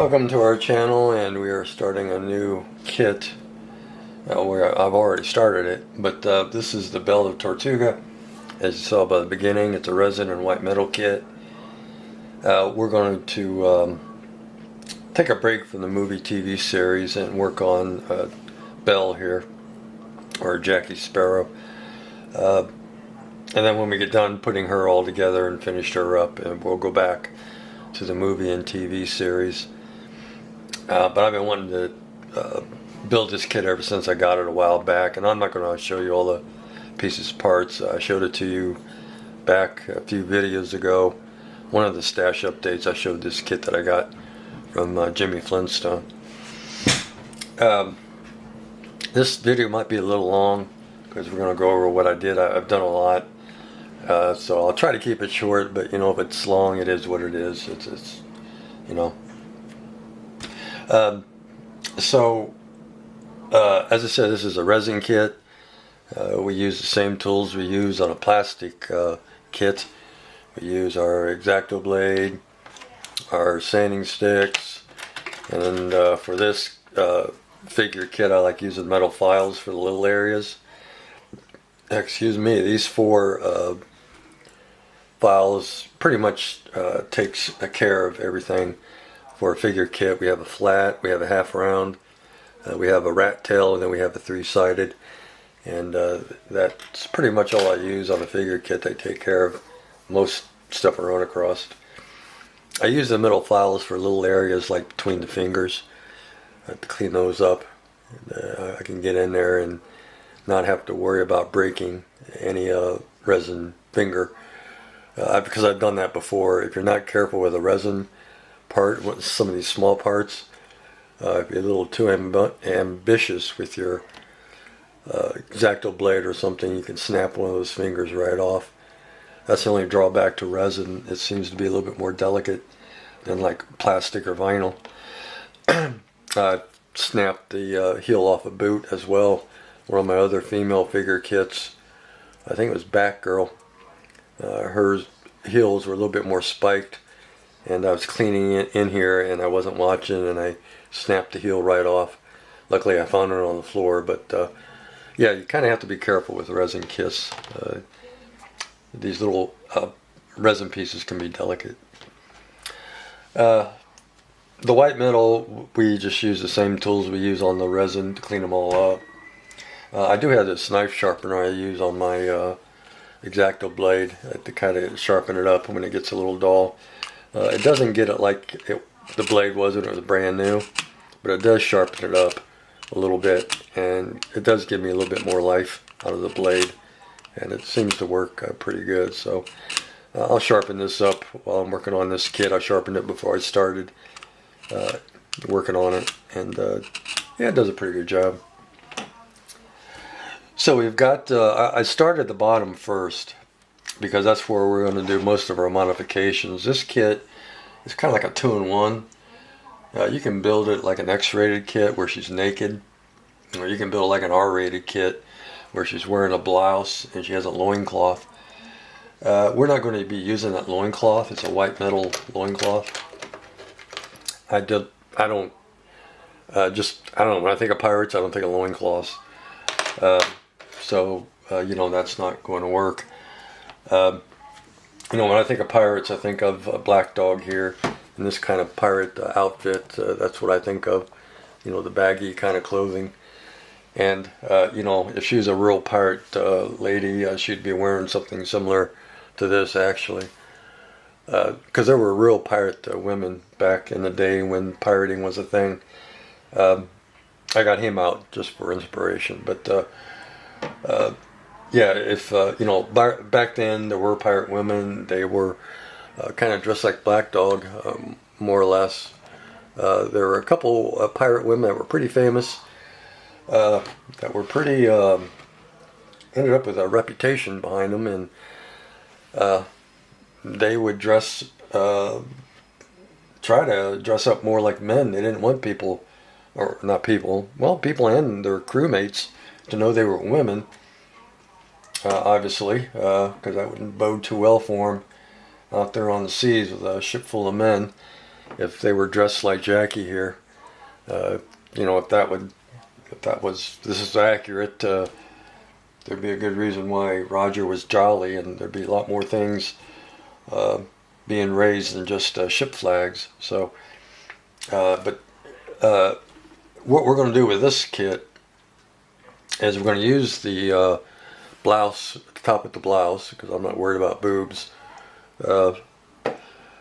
Welcome to our channel, and we are starting a new kit. Where I've already started it, but this is the Belle of Tortuga. As you saw by the beginning, it's a resin and white metal kit. We're going to take a break from the movie TV series and work on Belle here, or Jackie Sparrow. And then when we get done putting her all together and finished her up, and we'll go back to the movie and TV series. But I've been wanting to build this kit ever since I got it a while back, and I'm not going to show you all the pieces, parts. I showed it to you back a few videos ago. One of the stash updates, I showed this kit that I got from Jimmy Flintstone. This video might be a little long because we're going to go over what I did. I've done a lot, so I'll try to keep it short, but you know, if it's long, it is what it is. It's you know. As I said, this is a resin kit. We use the same tools we use on a plastic kit. We use our X-Acto blade, our sanding sticks, and then for this figure kit, I like using metal files for the little areas. Excuse me, these four files pretty much takes care of everything. For a figure kit, we have a flat, we have a half round, we have a rat tail, and then we have a three-sided. And that's pretty much all I use on a figure kit. They take care of most stuff I run across. I use the middle files for little areas like between the fingers to clean those up. I can get in there and not have to worry about breaking any resin finger. Because I've done that before. If you're not careful with a resin part, some of these small parts, if you're a little too ambitious with your X-Acto blade or something, you can snap one of those fingers right off. That's the only drawback to resin. It seems to be a little bit more delicate than like plastic or vinyl. I snapped the heel off a boot as well. One of my other female figure kits, I think it was Batgirl, her heels were a little bit more spiked, and I was cleaning it in here and I wasn't watching, and I snapped the heel right off. Luckily I found it on the floor, but yeah, you kind of have to be careful with resin kits. These little resin pieces can be delicate. The white metal, we just use the same tools we use on the resin to clean them all up. I do have this knife sharpener I use on my X-Acto blade to kind of sharpen it up when it gets a little dull. It doesn't get it like the blade was when it was brand new, but it does sharpen it up a little bit, and it does give me a little bit more life out of the blade, and it seems to work pretty good. So I'll sharpen this up while I'm working on this kit. I sharpened it before I started working on it, and yeah, it does a pretty good job. So we've got, I started the bottom first because that's where we're going to do most of our modifications. This kit is kind of like a 2-in-1. You can build it like an X-rated kit where she's naked, or you can build like an R-rated kit where she's wearing a blouse and she has a loincloth. We're not going to be using that loincloth. It's a white metal loincloth. I don't know, when I think of pirates, I don't think of loincloths. So you know, that's not going to work. You know, when I think of pirates, I think of a black dog here in this kind of pirate outfit. That's what I think of, you know, the baggy kind of clothing. And you know, if she was a real pirate lady, she'd be wearing something similar to this, actually. Because there were real pirate women back in the day when pirating was a thing. I got him out just for inspiration, but yeah, if you know, back then there were pirate women. They were kind of dressed like Black Dog, more or less. There were a couple of pirate women that were pretty famous, that were pretty ended up with a reputation behind them, and they would dress, try to dress up more like men. They didn't want people, or not people, well, people and their crewmates to know they were women. Obviously, because that wouldn't bode too well for them out there on the seas with a ship full of men. if they were dressed like Jackie here, you know, if that was, this is accurate, there'd be a good reason why Roger was jolly, and there'd be a lot more things being raised than just ship flags. So, but what we're going to do with this kit is we're going to use the blouse, top of the blouse, because I'm not worried about boobs. But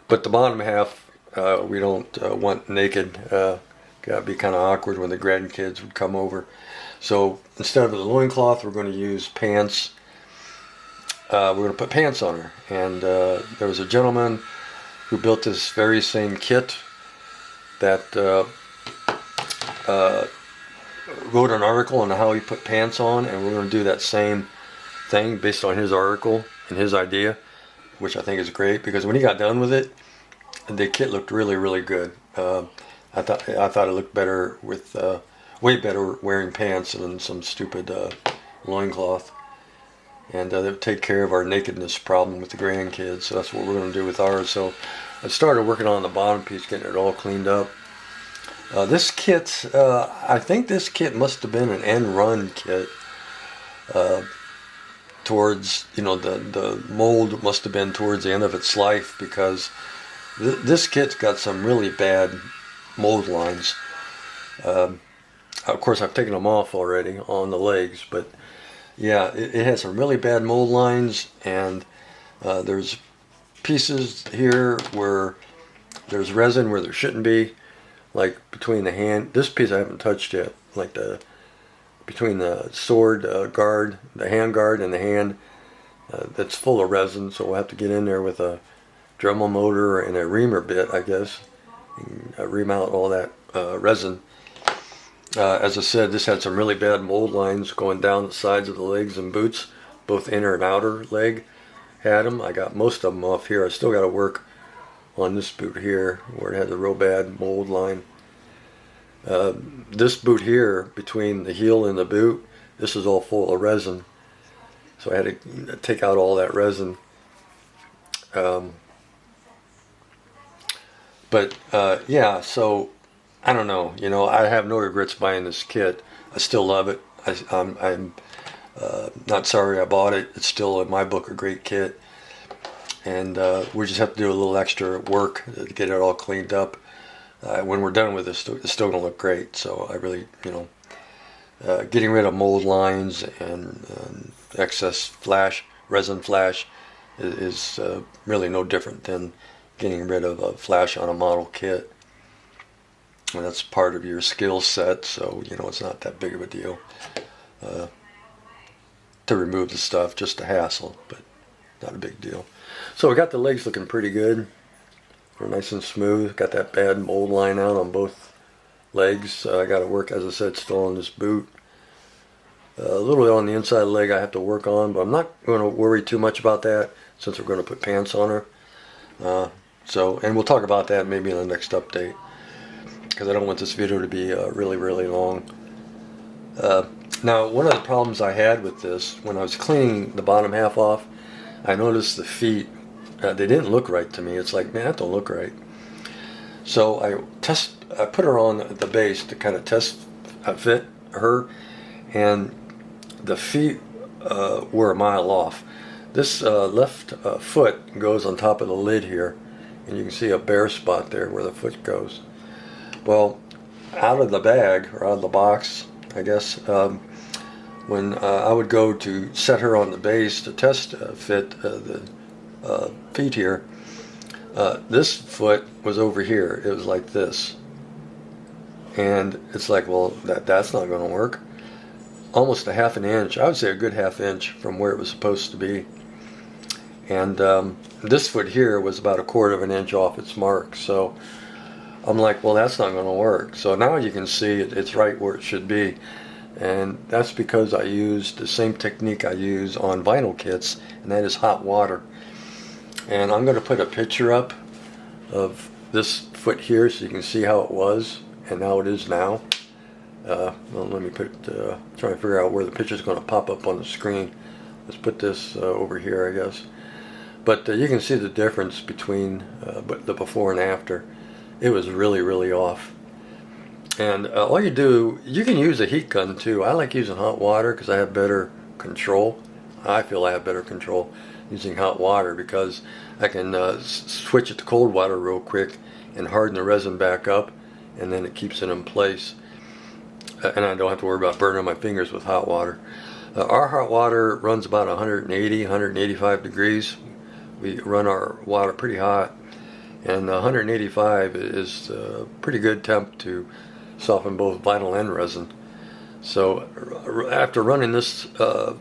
the bottom half, we don't want naked. That'd be kind of awkward when the grandkids would come over. So instead of the loincloth, we're going to use pants. We're going to put pants on her. And there was a gentleman who built this very same kit that wrote an article on how he put pants on, and we're going to do that same thing based on his article and his idea, which I think is great, because when he got done with it, the kit looked really, really good. I thought it looked better with way better wearing pants than some stupid loincloth. And that would take care of our nakedness problem with the grandkids. So that's what we're going to do with ours. So I started working on the bottom piece, getting it all cleaned up. This kit, I think this kit must have been an end run kit. Towards, you know, the mold must have been towards the end of its life, because this kit's got some really bad mold lines. Of course, I've taken them off already on the legs, but yeah, it has some really bad mold lines, and there's pieces here where there's resin where there shouldn't be, like between the hand. This piece I haven't touched yet, like between the sword guard, the hand guard, and the hand, that's full of resin. So we'll have to get in there with a Dremel motor and a reamer bit, I guess, and ream out all that resin. As I said, this had some really bad mold lines going down the sides of the legs and boots, both inner and outer leg had them. I got most of them off here. I still got to work on this boot here where it has a real bad mold line. This boot here, between the heel and the boot, this is all full of resin. So I had to take out all that resin. Yeah, so I don't know. You know, I have no regrets buying this kit. I still love it. I'm not sorry I bought it. It's still, in my book, a great kit. And we just have to do a little extra work to get it all cleaned up. When we're done with this, it's still going to look great. So I really, you know, getting rid of mold lines and excess resin flash is really no different than getting rid of a flash on a model kit. And that's part of your skill set, so, you know, it's not that big of a deal to remove the stuff, just a hassle, but not a big deal. So we got the legs looking pretty good. They're nice and smooth. Got that bad mold line out on both legs. I got to work, as I said, still on this boot. A little bit on the inside leg I have to work on, but I'm not going to worry too much about that since we're going to put pants on her. And we'll talk about that maybe in the next update, because I don't want this video to be really, really long. Now, one of the problems I had with this, when I was cleaning the bottom half off, I noticed the feet, they didn't look right to me. It's like, man, that don't look right. So I put her on the base to kind of test fit her, and the feet were a mile off. This left foot goes on top of the lid here, and you can see a bare spot there where the foot goes. Well, out of the bag, or out of the box, I guess, when I would go to set her on the base to test fit the feet here, this foot was over here. It was like this. And it's like, well, that's not going to work. Almost a half an inch, I would say a good half inch from where it was supposed to be. And this foot here was about 1/4 of an inch off its mark. So I'm like, well, that's not going to work. So now you can see it's right where it should be. And that's because I used the same technique I use on vinyl kits, and that is hot water. And I'm going to put a picture up of this foot here so you can see how it was and how it is now. Well, let me try to figure out where the picture is going to pop up on the screen. Let's put this over here, I guess. But you can see the difference between the before and after. it was really, really off. And all you do, you can use a heat gun too. I like using hot water because I have better control. I feel I have better control using hot water because I can switch it to cold water real quick and harden the resin back up, and then it keeps it in place. And I don't have to worry about burning my fingers with hot water. Our hot water runs about 180, 185 degrees. We run our water pretty hot, and 185 is a pretty good temp to soften both vinyl and resin. So after running this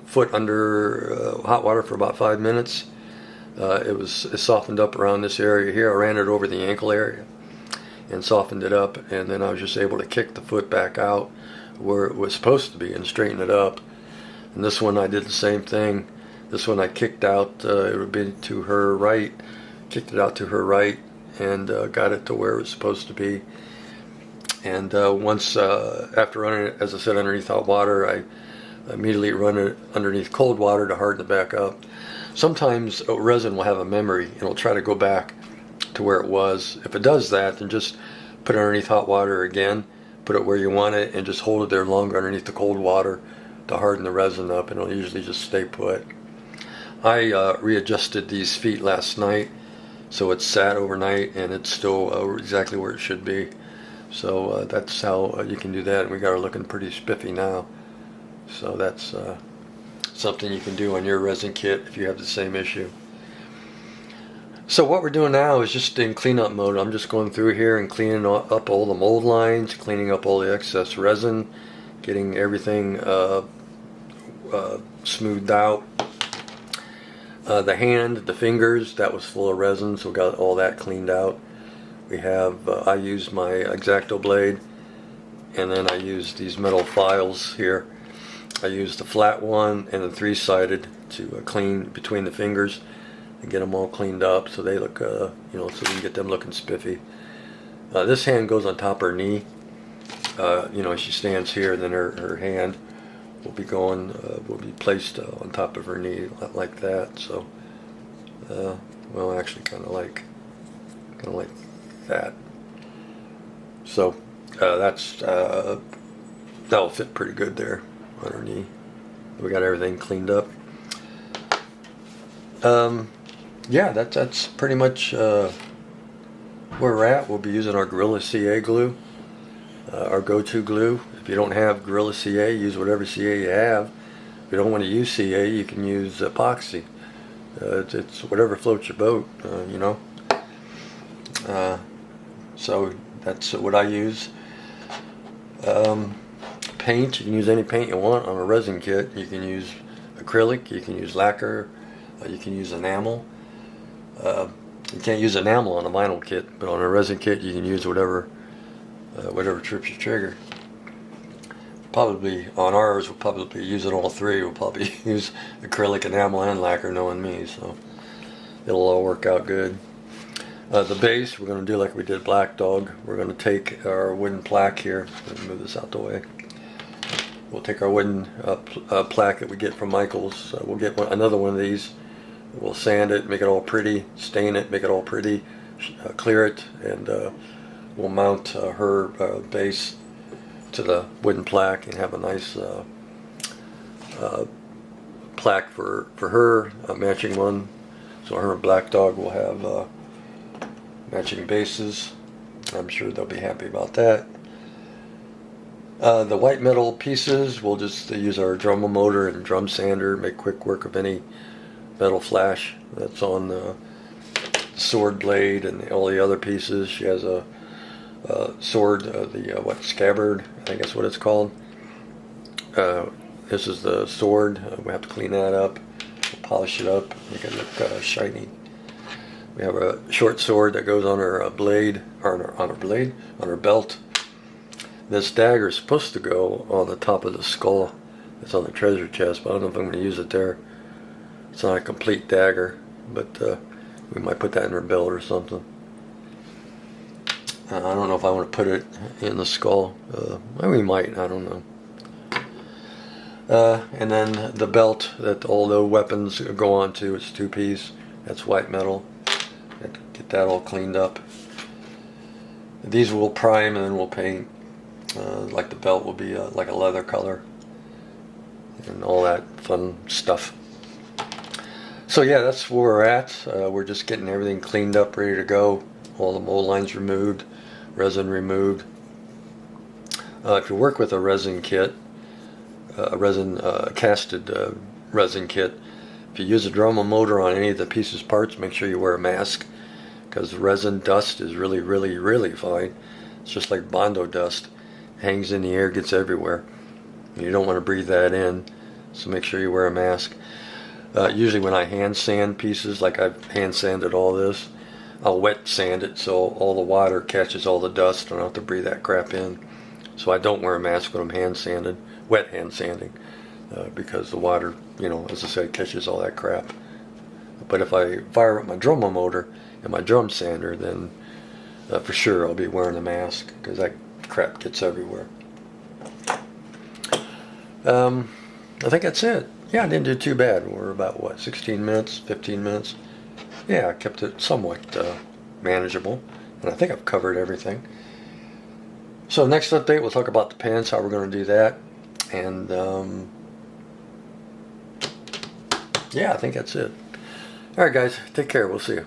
foot under hot water for about 5 minutes, it softened up around this area here. I ran it over the ankle area and softened it up, and then I was just able to kick the foot back out where it was supposed to be and straighten it up. And this one I did the same thing. This one I kicked out, it would be to her right, kicked it out to her right, and got it to where it was supposed to be. And once, after running it, as I said, underneath hot water, I immediately run it underneath cold water to harden it back up. Sometimes resin will have a memory, and it'll try to go back to where it was. If it does that, then just put it underneath hot water again, put it where you want it, and just hold it there longer underneath the cold water to harden the resin up, and it'll usually just stay put. I readjusted these feet last night, so it's sat overnight, and it's still exactly where it should be. So that's how you can do that, and we got her looking pretty spiffy now. So that's something you can do on your resin kit if you have the same issue. So what we're doing now is just in cleanup mode. I'm just going through here and cleaning up all the mold lines, cleaning up all the excess resin, getting everything smoothed out. The hand, the fingers, that was full of resin, so we got all that cleaned out. We have, I used my X-Acto blade, and then I used these metal files here. I used the flat one and the three-sided to clean between the fingers and get them all cleaned up so they look, so we can get them looking spiffy. This hand goes on top of her knee. She stands here, and then her hand will be will be placed on top of her knee like that. So, well, actually, kind of like that. So that'll fit pretty good there on her knee. We got everything cleaned up. Yeah, that's pretty much where we're at. We'll be using our Gorilla CA glue, our go-to glue. If you don't have Gorilla CA, use whatever CA you have. If you don't want to use CA, you can use epoxy. It's whatever floats your boat, So that's what I use. Paint, you can use any paint you want on a resin kit. You can use acrylic, you can use lacquer, you can use enamel. You can't use enamel on a vinyl kit, but on a resin kit you can use whatever trips your trigger. Probably on ours we'll probably use it all three. We'll probably use acrylic, enamel, and lacquer, knowing me, so it'll all work out good. The base we're going to do like we did Black Dog. We're going to take our wooden plaque here. Let me move this out the way. We'll take our wooden plaque that we get from Michael's. We'll get another one of these. We'll sand it, make it all pretty, stain it, make it all pretty, clear it, and we'll mount her base to the wooden plaque and have a nice plaque for her, a matching one. So her and Black Dog will have matching bases. I'm sure they'll be happy about that. The white metal pieces, we'll just use our Dremel motor and drum sander, make quick work of any metal flash that's on the sword blade and all the other pieces. She has a sword, scabbard, I think that's what it's called. This is the sword. We have to clean that up, polish it up, make it look shiny. We have a short sword that goes on her blade, or on her belt. This dagger is supposed to go on the top of the skull. It's on the treasure chest, but I don't know if I'm going to use it there. It's not a complete dagger, but we might put that in her belt or something. I don't know if I want to put it in the skull. Well, we might, I don't know. And then the belt that all the weapons go onto, it's 2-piece. That's white metal. Get that all cleaned up. These will prime and then we'll paint. Like the belt will be like a leather color and all that fun stuff. So yeah, that's where we're at. We're just getting everything cleaned up, ready to go. All the mold lines removed, resin removed. If you work with a resin kit, a resin casted resin kit, if you use a Dremel motor on any of the pieces parts, make sure you wear a mask, because resin dust is really, really, really fine. It's just like Bondo dust. Hangs in the air, gets everywhere. You don't want to breathe that in, so make sure you wear a mask. Usually when I hand sand pieces, like I've hand sanded all this, I'll wet sand it so all the water catches all the dust. I don't have to breathe that crap in. So I don't wear a mask when I'm wet hand sanding, because the water, you know, as I said, catches all that crap. But if I fire up my Dremel motor and my drum sander, then for sure I'll be wearing a mask, because that crap gets everywhere. I think that's it. Yeah, I didn't do too bad. We're about, what, 16 minutes, 15 minutes? Yeah, I kept it somewhat manageable, and I think I've covered everything. So next update, we'll talk about the pants, how we're going to do that, and yeah, I think that's it. All right, guys, take care. We'll see you.